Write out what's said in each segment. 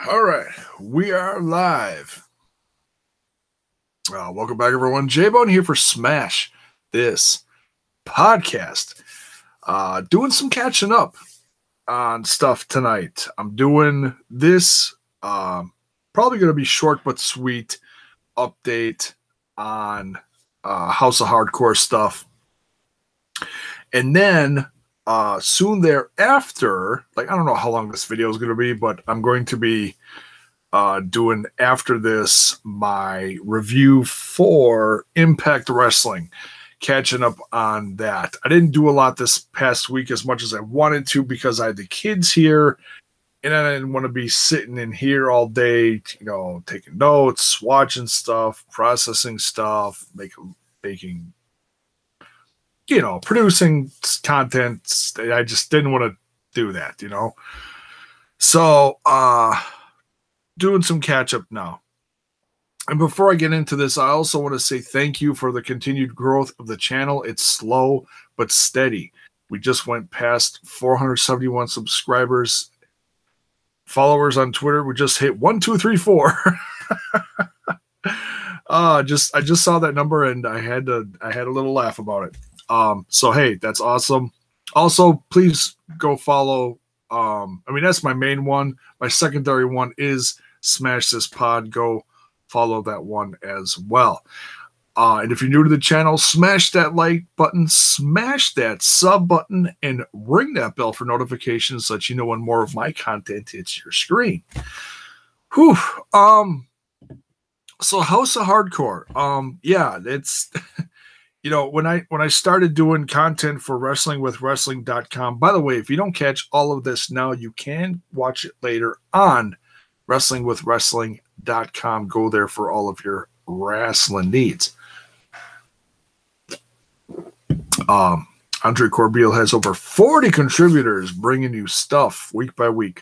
All right, we are live. Welcome back, everyone. J-Bone here for Smash This Podcast. Doing some catching up on stuff tonight. I'm doing this probably going to be short but sweet update on House of Hardcore stuff. And then soon thereafter, like I don't know how long this video is going to be, but I'm going to be doing after this my review for Impact Wrestling, catching up on that. I didn't do a lot this past week as much as I wanted to because I had the kids here and I didn't want to be sitting in here all day, taking notes, watching stuff, processing stuff, making producing content. I just didn't want to do that, So, doing some catch up now. And before I get into this, I also want to say thank you for the continued growth of the channel. It's slow but steady. We just went past 471 subscribers. Followers on Twitter, we just hit 1, 2, 3, 4. I just saw that number and I had a little laugh about it. So hey, that's awesome. Also, please go follow. That's my main one. My secondary one is Smash This Pod. Go follow that one as well. And if you're new to the channel, smash that like button, smash that sub button, and ring that bell for notifications so that you know when more of my content hits your screen. Whew. So House of Hardcore. It's when I started doing content for wrestlingwithwrestling.com. By the way, if you don't catch all of this now, you can watch it later on wrestlingwithwrestling.com. Go there for all of your wrestling needs. Andre Corbeil has over 40 contributors bringing you stuff week by week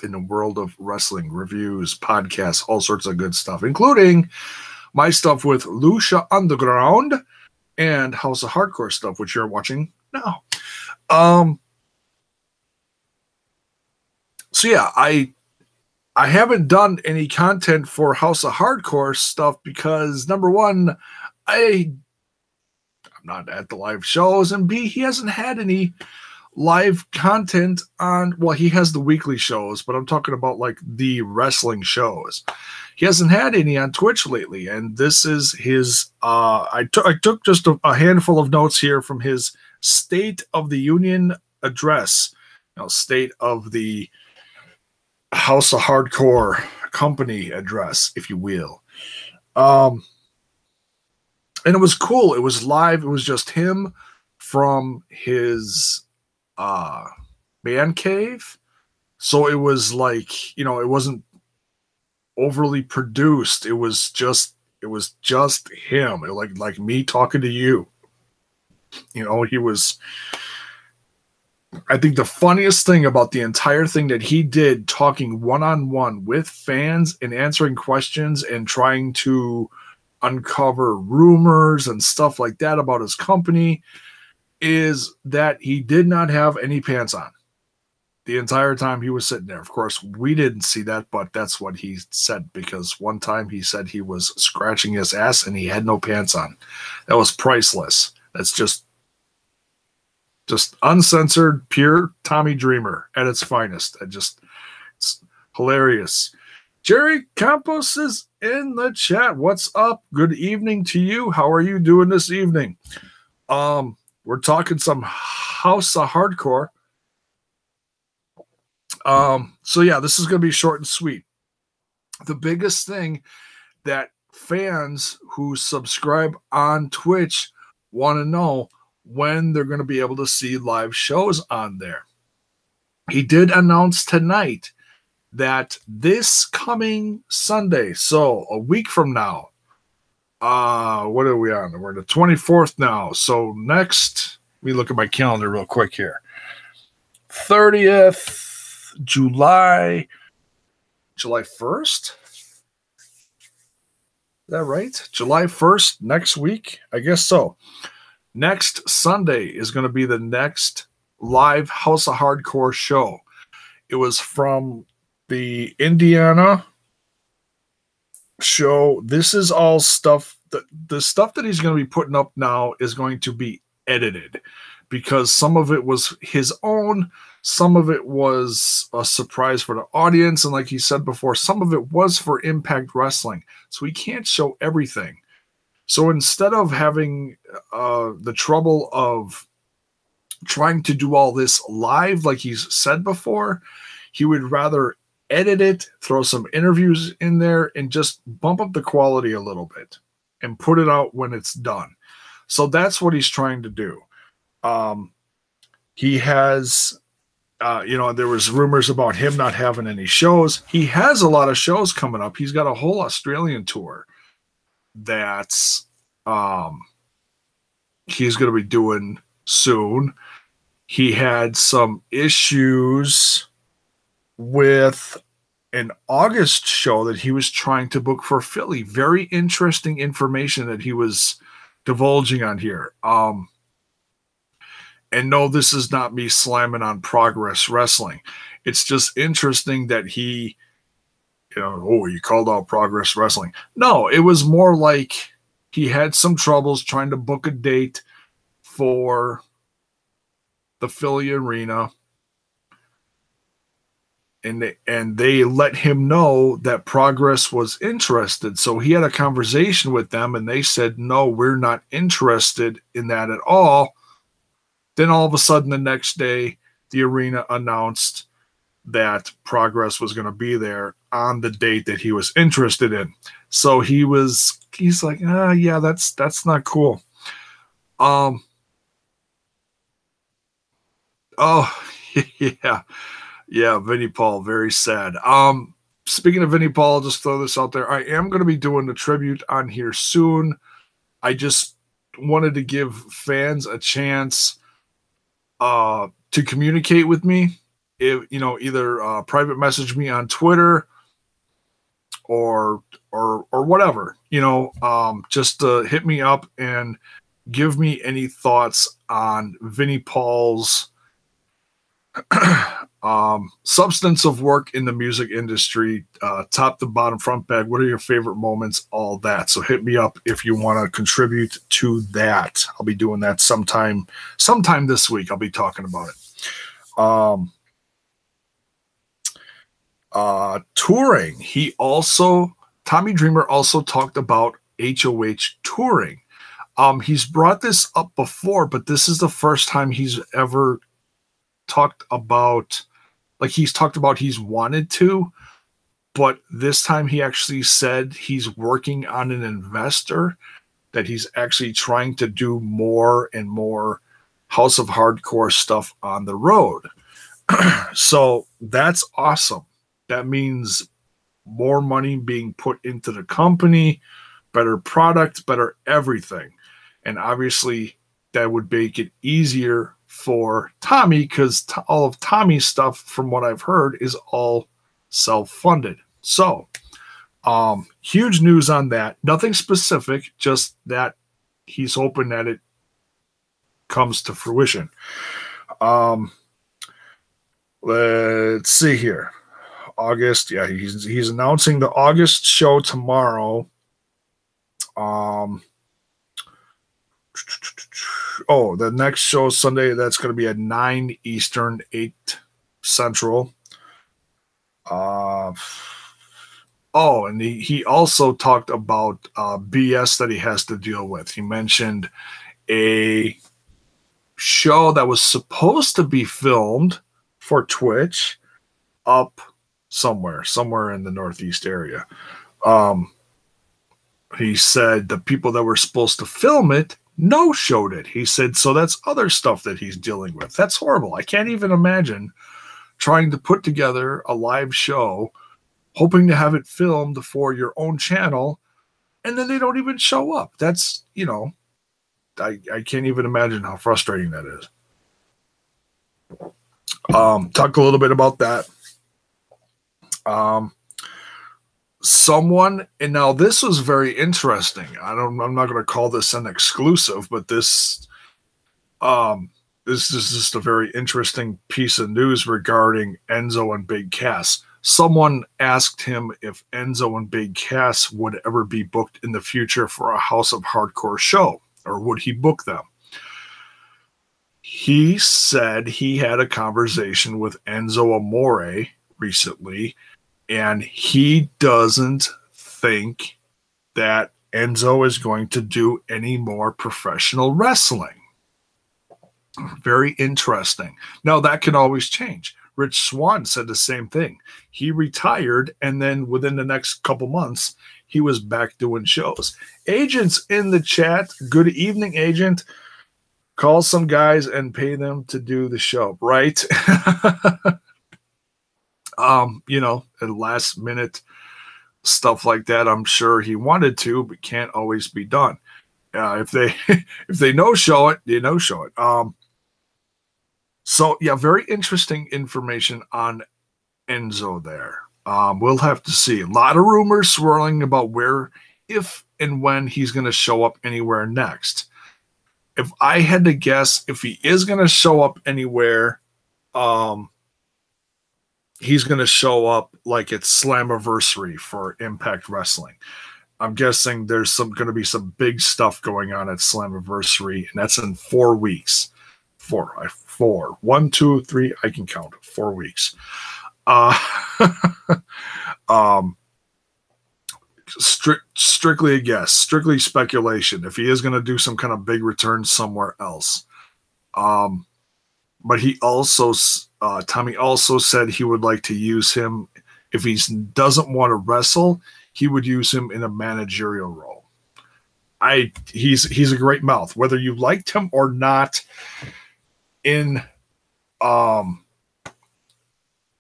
in the world of wrestling, reviews, podcasts, all sorts of good stuff, including my stuff with Lucha Underground and House of Hardcore stuff, which you're watching now. I haven't done any content for House of Hardcore stuff because, number one, I'm not at the live shows, and B, he hasn't had any live content on, well, he has the weekly shows, but I'm talking about like the wrestling shows. He hasn't had any on Twitch lately, and this is his, I took just a handful of notes here from his State of the Union address, State of the House of Hardcore company address, if you will. And it was cool. It was live. It was just him from his man cave. So it was like, it wasn't overly produced. It was just him. Like me talking to you. He was, I think the funniest thing about the entire thing that he did, talking one-on-one with fans and answering questions and trying to uncover rumors and stuff like that about his company, is that he did not have any pants on the entire time he was sitting there. Of course, we didn't see that, but that's what he said, because one time he said he was scratching his ass and he had no pants on. That was priceless. That's just uncensored, pure Tommy Dreamer at its finest. It's hilarious. Jerry Campos is in the chat. What's up? Good evening to you. How are you doing this evening? We're talking some House of Hardcore. This is going to be short and sweet. The biggest thing that fans who subscribe on Twitch want to know when they're going to be able to see live shows on there. He did announce tonight that this coming Sunday, so a week from now, what are we on? We're the 24th now. So next, let me look at my calendar real quick here. 30th, July 1st? Is that right? July 1st, next week? I guess so. Next Sunday is going to be the next live House of Hardcore show. It was from the Indiana show, this is all stuff that the stuff that he's going to be putting up now is going to be edited, because some of it was his own, some of it was a surprise for the audience, and like he said before, some of it was for Impact Wrestling, so he can't show everything. So instead of having the trouble of trying to do all this live like he's said before, he would rather edit it, throw some interviews in there, and just bump up the quality a little bit and put it out when it's done. So that's what he's trying to do. He has, there was rumors about him not having any shows. He has a lot of shows coming up. He's got a whole Australian tour that's he's going to be doing soon. He had some issues with an August show that he was trying to book for Philly. Very interesting information that he was divulging on here. And no, this is not me slamming on Progress Wrestling. It's just interesting that he, you called out Progress Wrestling. No, it was more like he had some troubles trying to book a date for the Philly arena. And they let him know that Progress was interested. So he had a conversation with them, and they said, no, we're not interested in that at all. Then all of a sudden the next day, the arena announced that Progress was going to be there on the date that he was interested in. So he's like, yeah, that's not cool. Oh, yeah. Yeah, Vinnie Paul, very sad. Speaking of Vinnie Paul, I'll just throw this out there. I am going to be doing the tribute on here soon. I just wanted to give fans a chance to communicate with me. If either private message me on Twitter or whatever. Just hit me up and give me any thoughts on Vinnie Paul's substance of work in the music industry, top to bottom, front back. What are your favorite moments? All that. So hit me up if you want to contribute to that. I'll be doing that sometime this week. I'll be talking about it. Touring. Tommy Dreamer also talked about HOH Touring. He's brought this up before, but this is the first time he's ever talked about, he's wanted to, but this time he actually said he's working on an investor, that he's actually trying to do more and more House of Hardcore stuff on the road. So that's awesome. That means more money being put into the company, better product, better everything. And obviously that would make it easier for Tommy, because all of Tommy's stuff, from what I've heard, is all self-funded. So huge news on that. Nothing specific, just that he's hoping that it comes to fruition. Let's see here. August, yeah, he's announcing the August show tomorrow. The next show is Sunday. That's going to be at 9 Eastern, 8 Central. And he also talked about BS that he has to deal with. He mentioned a show that was supposed to be filmed for Twitch up somewhere in the Northeast area. He said the people that were supposed to film it no-showed it. He said, so that's other stuff that he's dealing with. That's horrible. I can't even imagine trying to put together a live show, hoping to have it filmed for your own channel, and then they don't even show up. That's, I can't even imagine how frustrating that is. Talk a little bit about that. Someone, and now this was very interesting. I'm not going to call this an exclusive, but this is just a very interesting piece of news regarding Enzo and Big Cast. someone asked him if Enzo and Big Cast would ever be booked in the future for a House of Hardcore show, or would he book them? He said he had a conversation with Enzo Amore recently, and he doesn't think that Enzo is going to do any more professional wrestling. Very interesting. Now, that can always change. Rich Swann said the same thing. He retired, and then within the next couple months, he was back doing shows. Agents in the chat, good evening, agent. Call some guys and pay them to do the show, right? At last minute stuff like that, I'm sure he wanted to, but can't always be done. If they no show it, they no show it. So yeah, very interesting information on Enzo there. We'll have to see. A lot of rumors swirling about where, if and when he's going to show up anywhere next. If I had to guess, if he is going to show up anywhere, he's going to show up like it's Slammiversary for Impact Wrestling. I'm guessing there's going to be some big stuff going on at Slammiversary, and that's in 4 weeks. Four. 1, 2, 3. I can count 4 weeks. Strictly a guess, strictly speculation. If he is going to do some kind of big return somewhere else, but he also, Tommy also said he would like to use him if he doesn't want to wrestle. He would use him in a managerial role. He's a great mouth, whether you liked him or not. In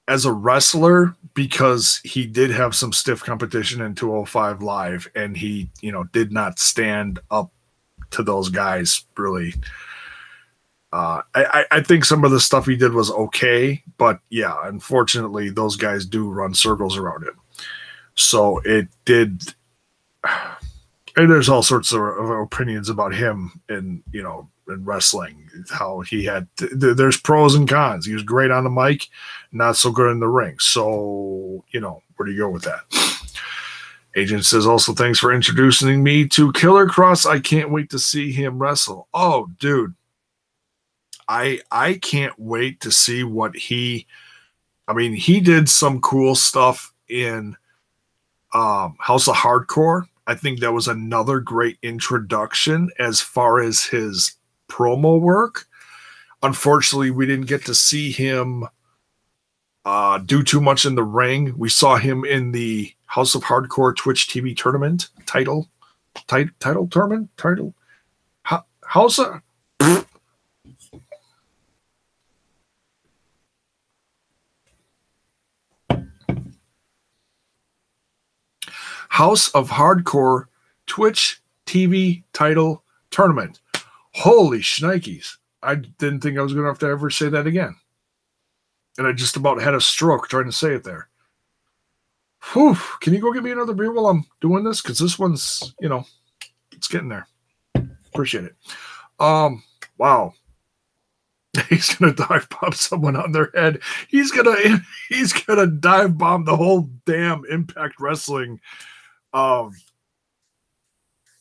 as a wrestler, because he did have some stiff competition in 205 Live, and he, did not stand up to those guys really. I think some of the stuff he did was okay, but yeah, unfortunately, those guys do run circles around him. So it did. And there's all sorts of opinions about him in wrestling, how he had, there's pros and cons. He was great on the mic, not so good in the ring. So, where do you go with that? Agent says also, thanks for introducing me to Killer Cross. I can't wait to see him wrestle. Oh, dude. I can't wait to see what he did some cool stuff in House of Hardcore. I think that was another great introduction as far as his promo work. Unfortunately, we didn't get to see him do too much in the ring. We saw him in the House of Hardcore Twitch TV tournament title tournament. House of House of Hardcore Twitch TV title tournament. Holy shnikes. I didn't think I was going to have to ever say that again. And I just about had a stroke trying to say it there. Whew. Can you go get me another beer while I'm doing this? Because this one's, it's getting there. Appreciate it. Wow. He's gonna dive bomb someone on their head. He's gonna dive bomb the whole damn Impact Wrestling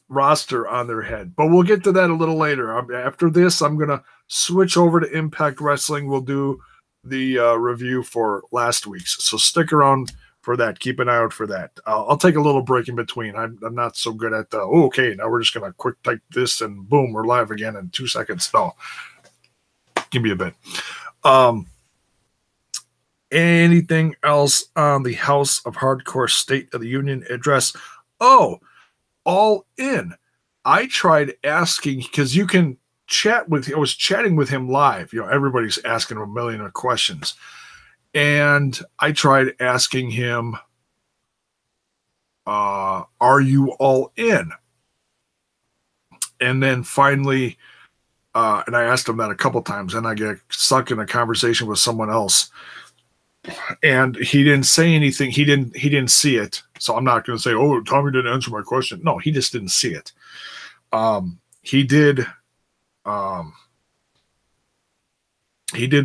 roster on their head. But we'll get to that a little later. After this, I'm gonna switch over to Impact Wrestling. We'll do the review for last week's. So stick around for that. Keep an eye out for that. I'll take a little break in between. I'm not so good at okay, now we're just gonna quick type this and boom, we're live again in 2 seconds. No. Give me a bit. Anything else on the House of Hardcore State of the Union address? Oh, all in. I tried asking, because you can chat with, I was chatting with him live. Everybody's asking him a million of questions. And I tried asking him, are you all in? And then finally, and I asked him that a couple times, and I get stuck in a conversation with someone else, and he didn't say anything. He didn't see it. So I'm not going to say, oh, Tommy didn't answer my question. No, he just didn't see it. He did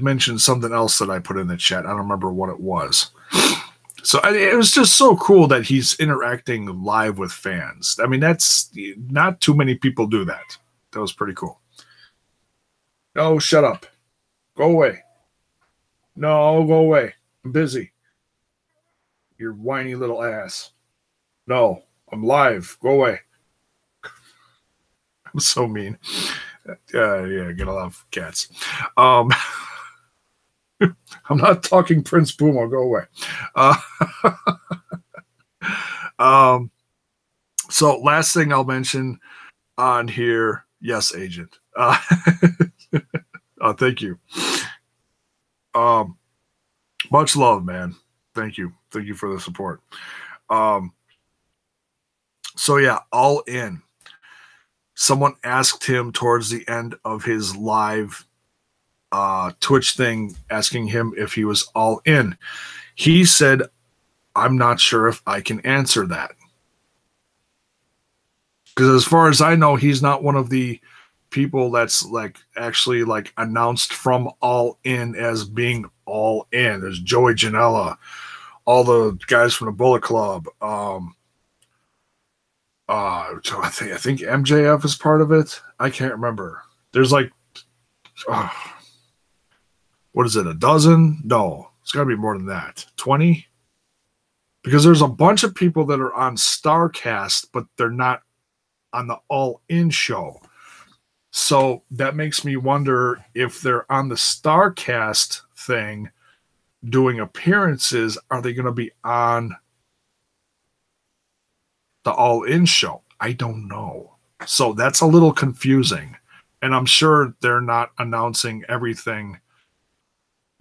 mention something else that I put in the chat. I don't remember what it was. So it was just so cool that he's interacting live with fans. I mean, that's not too many people do that. That was pretty cool. No, shut up. Go away. No, go away. I'm busy. Your whiny little ass. No, I'm live. Go away. I'm so mean. Yeah, get a lot of cats. I'm not talking Prince Puma. Go away. So last thing I'll mention on here. Yes, agent. Thank you. Much love, man. Thank you. Thank you for the support. So yeah, All In. Someone asked him towards the end of his live Twitch thing, asking him if he was all in. He said, I'm not sure if I can answer that. Because as far as I know, he's not one of the people that's like actually like announced from All In as being all in. There's Joey Janela, all the guys from the Bullet Club. I think MJF is part of it. I can't remember. There's like, what is it? A dozen? No, it's got to be more than that. 20? Because there's a bunch of people that are on StarCast, but they're not on the All In show. So that makes me wonder if they're on the StarCast thing doing appearances, are they going to be on the All In show? I don't know. So that's a little confusing. And I'm sure they're not announcing everything.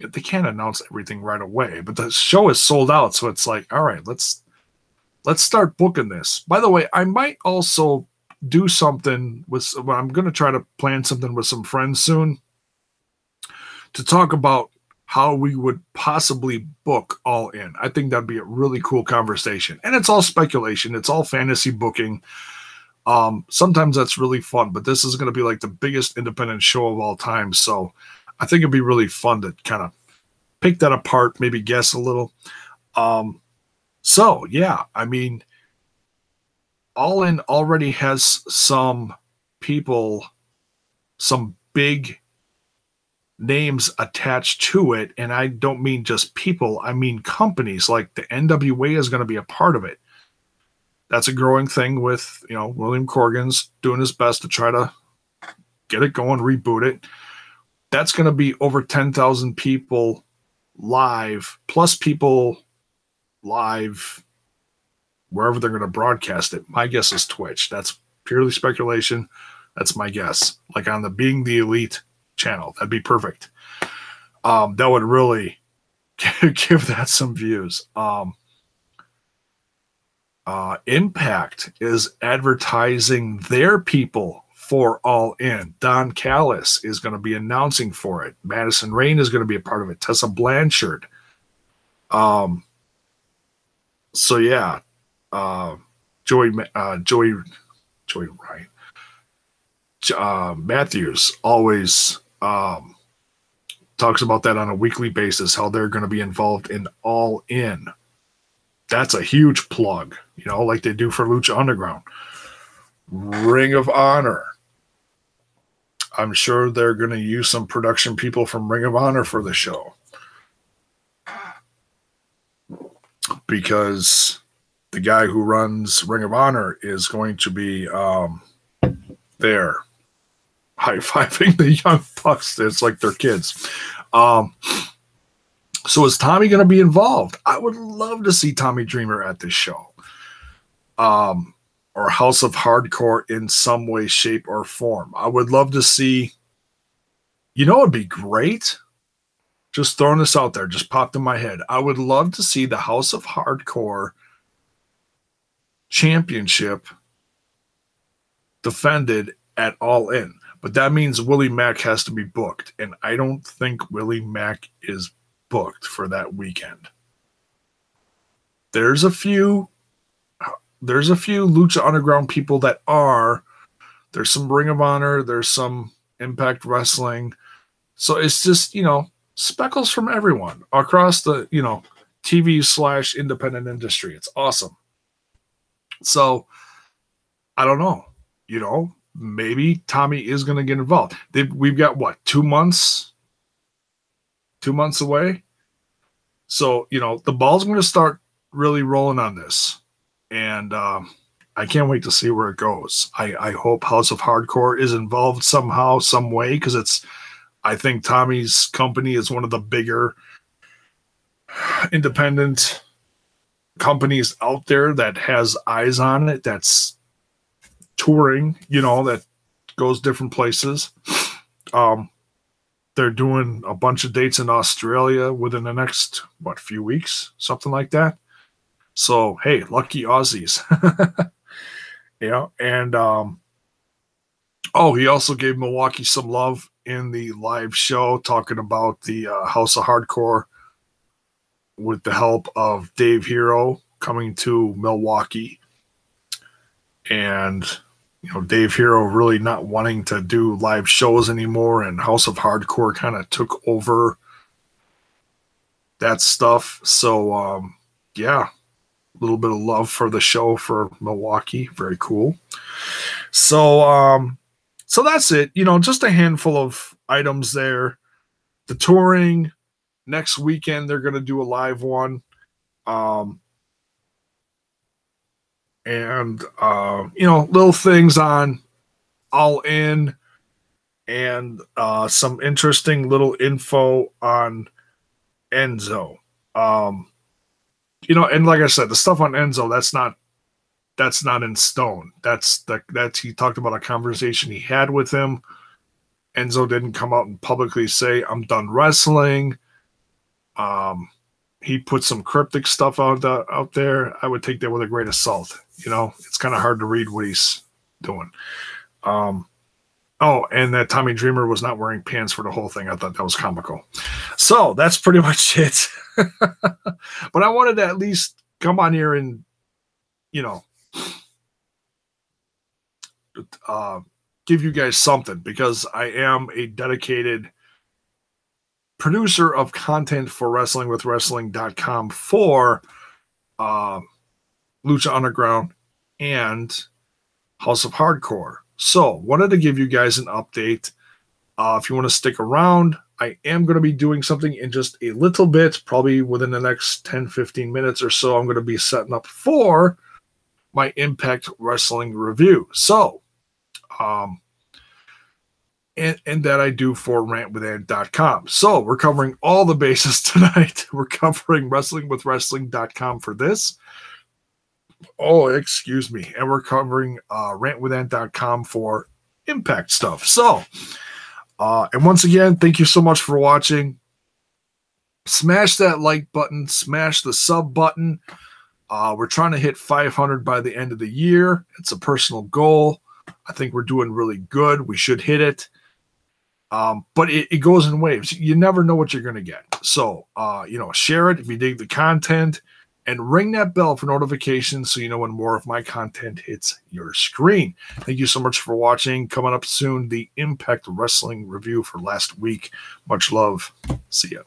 They can't announce everything right away, but the show is sold out. So it's like, all right, let's start booking this. By the way, I might also do something with, well, I'm going to try to plan something with some friends soon to talk about how we would possibly book All In. I think that'd be a really cool conversation. And it's all speculation. It's all fantasy booking. Sometimes that's really fun, but this is going to be like the biggest independent show of all time. So I think it'd be really fun to kind of pick that apart, maybe guess a little. So yeah, I mean, All In already has some people, some big names attached to it, and I don't mean just people, I mean companies. Like the NWA is going to be a part of it. That's a growing thing with, William Corgan's doing his best to try to get it going, reboot it. That's going to be over 10,000 people live, plus people live wherever they're going to broadcast it. My guess is Twitch. That's purely speculation. That's my guess. Like on the Being the Elite channel. That'd be perfect. That would really give that some views. Impact is advertising their people for All In. Don Callis is going to be announcing for it. Madison Rayne is going to be a part of it. Tessa Blanchard. So yeah, Joey Ryan. Matthews always talks about that on a weekly basis, how they're going to be involved in All In. That's a huge plug, like they do for Lucha Underground. Ring of Honor. I'm sure they're going to use some production people from Ring of Honor for the show. Because the guy who runs Ring of Honor is going to be there high-fiving the young bucks. It's like they're kids. So is Tommy going to be involved? I would love to see Tommy Dreamer at this show. Or House of Hardcore in some way, shape, or form. I would love to see, it'd be great. Just throwing this out there, just popped in my head. I would love to see the House of Hardcore championship defended at All In. But that means Willie Mack has to be booked. And I don't think Willie Mack is booked for that weekend. There's a few Lucha Underground people that are. There's some Ring of Honor. There's some Impact Wrestling. So it's just, speckles from everyone across the, TV/independent industry. It's awesome. So I don't know. Maybe Tommy is going to get involved. We've got what, 2 months? 2 months away. So, the ball's going to start really rolling on this. And I can't wait to see where it goes. I hope House of Hardcore is involved somehow, some way, because I think Tommy's company is one of the bigger independent companies out there that has eyes on it, that's touring, that goes different places. They're doing a bunch of dates in Australia within the next, few weeks, something like that. So, hey, lucky Aussies. And he also gave Milwaukee some love in the live show, talking about the House of Hardcore with the help of Dave Hero coming to Milwaukee. And Dave Hero really not wanting to do live shows anymore, and House of Hardcore kind of took over that stuff. So, a little bit of love for the show for Milwaukee. Very cool. So that's it. Just a handful of items there. The touring next weekend, they're going to do a live one. Little things on All In, and some interesting little info on Enzo. And like I said, the stuff on Enzo, that's not in stone. That's he talked about a conversation he had with him. Enzo didn't come out and publicly say, I'm done wrestling. He put some cryptic stuff out there. I would take that with a grain of salt. It's kind of hard to read what he's doing. And that Tommy Dreamer was not wearing pants for the whole thing. I thought that was comical. So that's pretty much it. But I wanted to at least come on here and, give you guys something, because I am a dedicated producer of content for WrestlingWithWrestling.com for Lucha Underground and House of Hardcore. So, wanted to give you guys an update. If you want to stick around, I am going to be doing something in just a little bit, probably within the next 10-15 minutes or so. I'm going to be setting up for my Impact Wrestling review. So, and that I do for rantwithan.com. So we're covering all the bases tonight. We're covering WrestlingWithWrestling.com for this. Oh, excuse me. And we're covering rantwithan.com for Impact stuff. So, and once again, thank you so much for watching. Smash that like button. Smash the sub button. We're trying to hit 500 by the end of the year. It's a personal goal. I think we're doing really good. We should hit it. But it goes in waves. You never know what you're going to get. So, share it if you dig the content, and ring that bell for notifications so you know when more of my content hits your screen. Thank you so much for watching. Coming up soon, the Impact Wrestling review for last week. Much love. See ya.